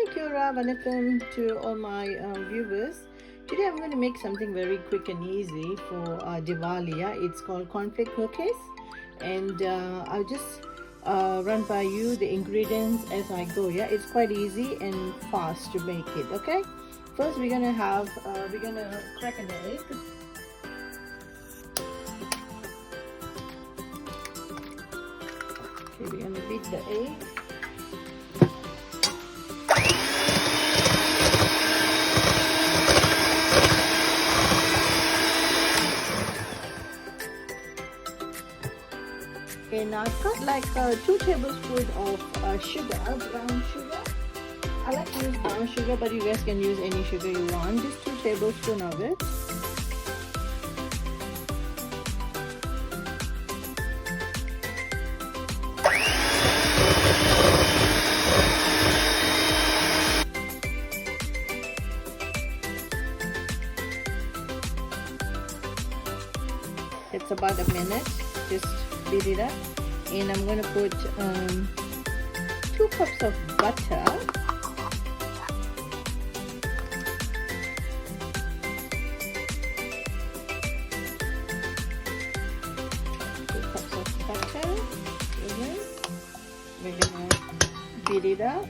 Hi Kyora, welcome to all my viewers. Today I'm going to make something very quick and easy for Diwali. Yeah? It's called cornflake cookies, and I'll just run by you the ingredients as I go. Yeah, it's quite easy and fast to make it. Okay, first we're gonna crack an egg. Okay, we're gonna beat the egg. And I've got like 2 tablespoons of sugar, brown sugar. I like to use brown sugar, but you guys can use any sugar you want. Just 2 tablespoons of it. It's about a minute. Just beat it up, and I'm going to put 2 cups of butter, 2 cups of butter. We're going to beat it up.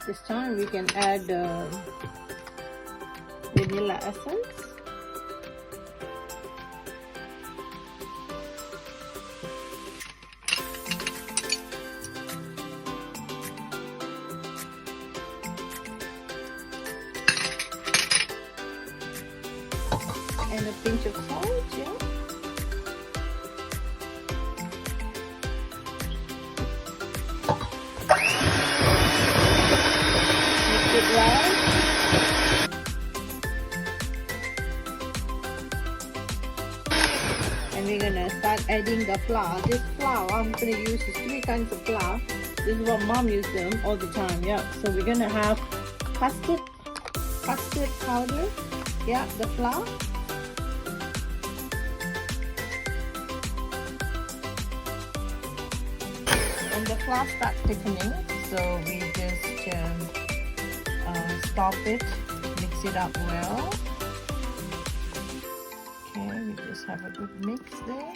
This time we can add vanilla essence. And a pinch of salt, yeah. And we're gonna start adding the flour. This flour I'm gonna use is 3 kinds of flour. This is what mom used them all the time. Yeah. So we're gonna have custard powder. Yeah, the flour. And the flour starts thickening, so we just stop it, mix it up well. Okay, we just have a good mix there.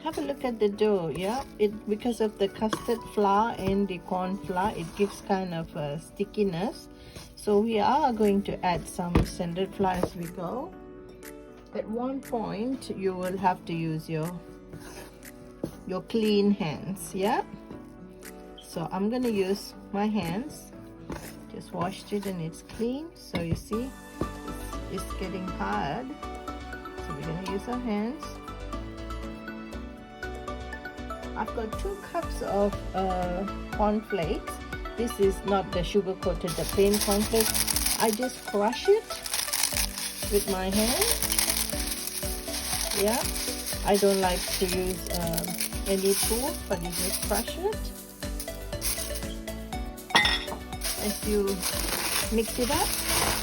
Have a look at the dough. Yeah, because of the custard flour and the corn flour, it gives kind of a stickiness. So we are going to add some standard flour as we go. At one point you will have to use your clean hands. Yeah, so I'm gonna use my hands. Just washed it and it's clean. So you see it's getting hard, so we're gonna use our hands. I've got 2 cups of cornflakes. This is not the sugar coated, the plain cornflakes. I just crush it with my hand. Yeah, I don't like to use any tool, but you just crush it. As you mix it up,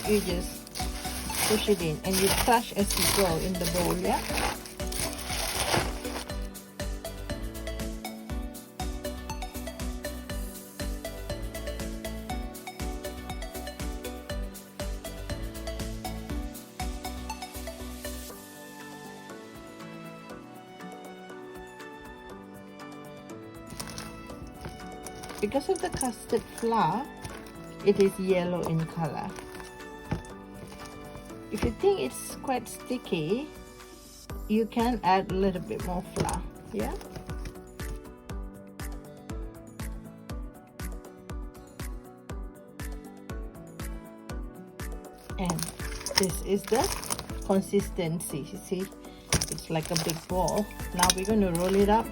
you just push it in, and you crush as you go in the bowl. Yeah. Because of the custard flour, it is yellow in color. If you think it's quite sticky, you can add a little bit more flour. Yeah. And this is the consistency. You see, it's like a big ball. Now we're going to roll it up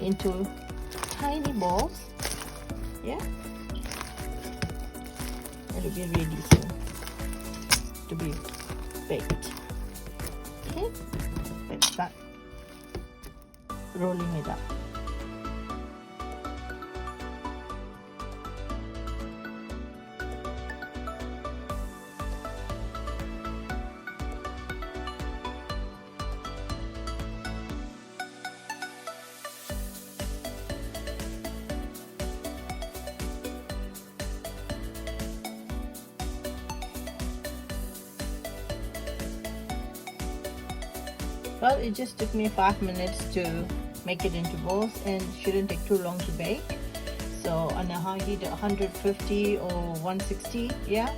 into tiny balls. Yeah, it'll be ready soon to be baked. Okay, let's start rolling it up. Well, it just took me 5 minutes to make it into balls and shouldn't take too long to bake. So on a high heat, 150 or 160, yeah.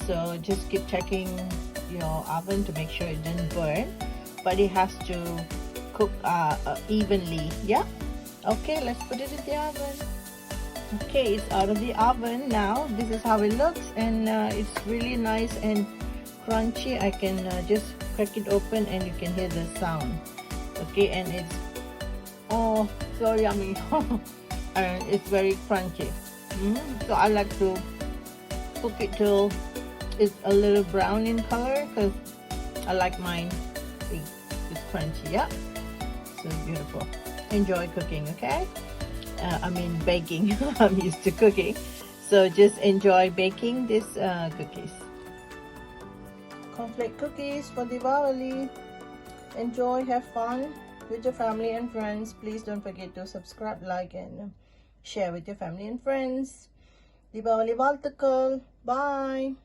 So just keep checking your oven to make sure it didn't burn, but it has to cook evenly, yeah. Okay, let's put it in the oven. Okay, it's out of the oven now. This is how it looks, and it's really nice and crunchy. I can just crack it open and you can hear the sound. Okay, and it's so yummy. And it's very crunchy. So I like to cook it till it's a little brown in color, because I like mine. See, it's crunchy. Yeah, so beautiful. Enjoy cooking. Okay, I mean baking. I'm used to cooking, so just enjoy baking this cookies. Cornflake cookies for Deepavali. Enjoy, have fun with your family and friends. Please don't forget to subscribe, like, and share with your family and friends. Deepavali Valtakal. Bye.